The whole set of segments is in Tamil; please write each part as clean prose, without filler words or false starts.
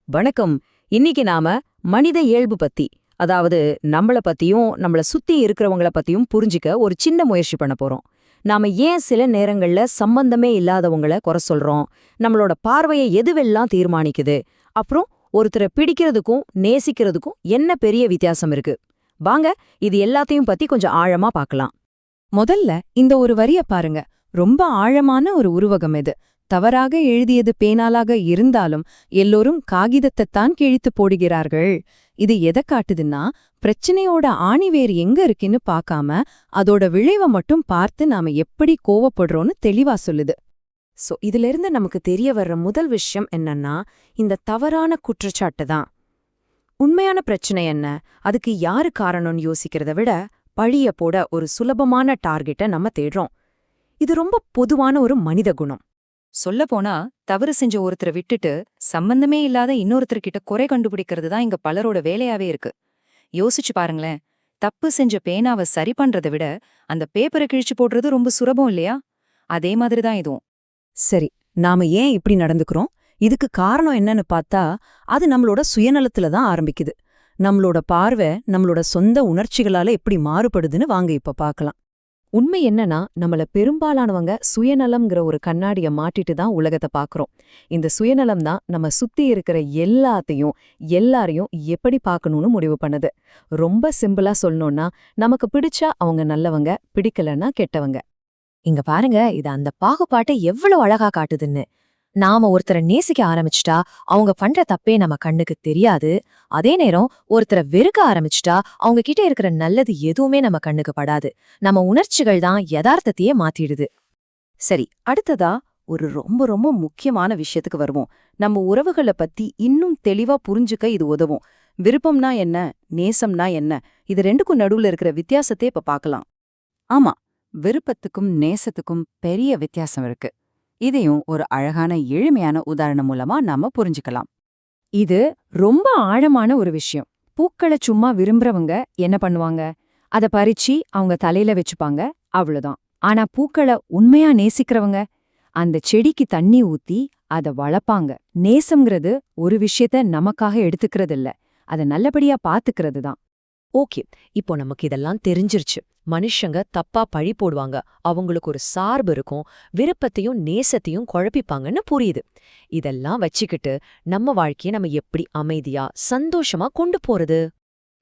வணக்கம். இன்னைக்கு நாம மனித இயல்பு பத்தி, அதாவது நம்மள பத்தியும் நம்மள சுத்தி இருக்கிறவங்கள பத்தியும் புரிஞ்சிக்க ஒரு சின்ன முயற்சி பண்ண போறோம். நாம ஏன் சில நேரங்கள்ல சம்பந்தமே இல்லாதவங்கள குறை சொல்றோம், நம்மளோட பார்வையை எதுவெல்லாம் தீர்மானிக்குது, அப்புறம் ஒருத்தரை பிடிக்கிறதுக்கும் நேசிக்கிறதுக்கும் என்ன பெரிய வித்தியாசம் இருக்கு. வாங்க இது எல்லாத்தையும் பத்தி கொஞ்சம் ஆழமா பார்க்கலாம். முதல்ல இந்த ஒரு வரிய பாருங்க. ரொம்ப ஆழமான ஒரு உருவகம் இது. தவறாக எழுதியது பேனாலாக இருந்தாலும் எல்லோரும் காகிதத்தைத்தான் கிழித்து போடுகிறார்கள். இது எதை காட்டுதுன்னா, பிரச்சனையோட ஆணிவேர் எங்க இருக்குன்னு பார்க்காம அதோட விளைவை மட்டும் பார்த்து நாம எப்படி கோவப்படுறோம்னு தெளிவா சொல்லுது. இதிலிருந்து நமக்கு தெரிய வர்ற முதல் விஷயம் என்னன்னா, இந்த தவறான குற்றச்சாட்டு தான். உண்மையான பிரச்சனை என்ன, அதுக்கு யாரு காரணம்னு யோசிக்கிறத விட பழிய போட ஒரு சுலபமான டார்கெட்டை நம்ம தேடுறோம். இது ரொம்ப பொதுவான ஒரு மனித குணம். சொல்லப்போனா, தவறு செஞ்ச ஒருத்தரை விட்டுட்டு சம்பந்தமே இல்லாத இன்னொருத்தர்கிட்ட குறை கண்டுபிடிக்கிறது தான் இங்க பலரோட வேலையாவே இருக்கு. யோசிச்சு பாருங்களேன், தப்பு செஞ்ச பேனாவை சரி பண்றதை விட அந்த பேப்பரை கிழிச்சு போடுறது ரொம்ப சுலபம் இல்லையா? அதே மாதிரிதான் இதுவும். சரி, நாம ஏன் இப்படி நடந்துக்கிறோம்? இதுக்கு காரணம் என்னன்னு பார்த்தா, அது நம்மளோட சுயநலத்துல தான் ஆரம்பிக்குது. நம்மளோட பார்வை நம்மளோட சொந்த உணர்ச்சிகளால எப்படி மாறுபடுதுன்னு வாங்க இப்ப பார்க்கலாம். உண்மை என்னன்னா, நம்மள பெரும்பாலானவங்க சுயநலம்ங்கிற ஒரு கண்ணாடிய மாட்டிட்டு தான் உலகத்தை பார்க்கறோம். இந்த சுயநலம் தான் நம்ம சுத்தி இருக்கிற எல்லாரையும் எப்படி பார்க்கணும்னு முடிவு பண்ணுது. ரொம்ப சிம்பிளா சொல்லணும்னா, நமக்கு பிடிச்சா அவங்க நல்லவங்க, பிடிக்கலன்னா கெட்டவங்க. இங்க பாருங்க, இது அந்த பாகுபாட்டை எவ்வளவு அழகா காட்டுதுன்னு. நாம ஒருத்தரை நேசிக்க ஆரம்பிச்சிட்டா அவங்க பண்ற தப்பே நம்ம கண்ணுக்கு தெரியாது. அதே நேரம் ஒருத்தரை வெறுக்க ஆரம்பிச்சிட்டா அவங்க கிட்ட இருக்கிற நல்லது எதுவுமே நம்ம கண்ணுக்கு படாது. நம்ம உணர்ச்சிகள் தான் யதார்த்தத்தையே மாத்திடுது. சரி, அடுத்ததா ஒரு ரொம்ப ரொம்ப முக்கியமான விஷயத்துக்கு வருவோம். நம்ம உறவுகளை பத்தி இன்னும் தெளிவா புரிஞ்சுக்க இது உதவும். விருப்பம்னா என்ன, நேசம்னா என்ன, இது ரெண்டுக்கும் நடுவுல இருக்கிற வித்தியாசத்தை இப்ப பார்க்கலாம். ஆமா, விருப்பத்துக்கும் நேசத்துக்கும் பெரிய வித்தியாசம் இருக்கு. இதையும் ஒரு அழகான எளிமையான உதாரணம் மூலமா நாம புரிஞ்சுக்கலாம். இது ரொம்ப ஆழமான ஒரு விஷயம். பூக்களை சும்மா விரும்புறவங்க என்ன பண்ணுவாங்க? அத பறிச்சு அவங்க தலையில வச்சுப்பாங்க, அவ்வளவுதான். ஆனா பூக்களை உண்மையா நேசிக்கிறவங்க அந்த செடிக்கு தண்ணி ஊத்தி அத வளர்ப்பாங்க. நேசம்ங்கிறது ஒரு விஷயத்த நமக்காக எடுத்துக்கிறது இல்ல, அத நல்லபடியா பாத்துக்கிறது தான். ஓகே, இப்போ நமக்கு இதெல்லாம் தெரிஞ்சிருச்சு. மனுஷங்க தப்பா பழி போடுவாங்க, அவங்களுக்கு ஒரு சார்பு இருக்கும், விருப்பத்தையும் நேசத்தையும் குழப்பிப்பாங்கன்னு புரியுது. இதெல்லாம் வச்சுக்கிட்டு நம்ம வாழ்க்கையை நம்ம எப்படி அமைதியா சந்தோஷமா கொண்டு போறது?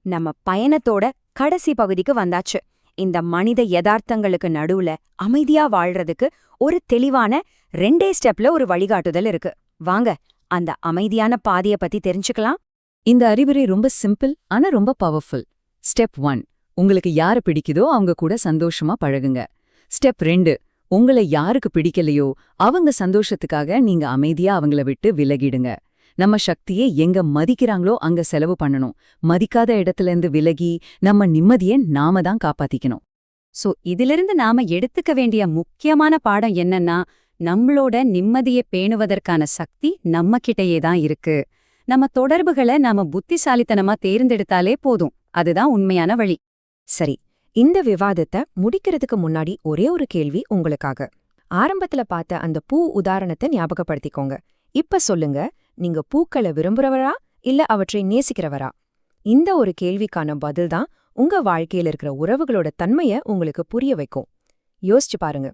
நம்ம பயணத்தோட கடைசி பகுதிக்கு வந்தாச்சு. இந்த மனித யதார்த்தங்களுக்கு நடுவுல அமைதியா வாழ்றதுக்கு ஒரு தெளிவான 2 ஸ்டெப்ல ஒரு வழிகாட்டுதல் இருக்கு. வாங்க அந்த அமைதியான பாதைய பத்தி தெரிஞ்சுக்கலாம். இந்த அறிவுரை ரொம்ப சிம்பிள், ஆனா ரொம்ப பவர்ஃபுல். ஸ்டெப் 1, உங்களுக்கு யாரு பிடிக்குதோ அவங்க கூட சந்தோஷமா பழகுங்க. ஸ்டெப் 2, உங்களை யாருக்கு பிடிக்கலையோ அவங்க சந்தோஷத்துக்காக நீங்க அமைதியா அவங்கள விட்டு விலகிடுங்க. நம்ம சக்தியை எங்க மதிக்கிறாங்களோ அங்க செலவு பண்ணணும். மதிக்காத இடத்துலேருந்து விலகி நம்ம நிம்மதியை நாம தான் காப்பாத்திக்கணும். இதிலிருந்து நாம எடுத்துக்க வேண்டிய முக்கியமான பாடம் என்னன்னா, நம்மளோட நிம்மதியை பேணுவதற்கான சக்தி நம்ம கிட்டயே தான் இருக்கு. நம்ம தொடர்புகளை நாம புத்திசாலித்தனமா தேர்ந்தெடுத்தாலே போதும். அதுதான் உண்மையான வழி. சரி, இந்த விவாதத்தை முடிக்கிறதுக்கு முன்னாடி ஒரே ஒரு கேள்வி உங்களுக்காக. ஆரம்பத்துல பார்த்த அந்த பூ உதாரணத்தை ஞாபகப்படுத்திக்கோங்க. இப்ப சொல்லுங்க, நீங்க பூக்களை விரும்புறவரா இல்ல அவற்றை நேசிக்கிறவரா? இந்த ஒரு கேள்விக்கான பதில் தான் உங்க வாழ்க்கையில இருக்கிற உறவுகளோட தன்மையை உங்களுக்கு புரிய வைக்கும். யோசிச்சு பாருங்க.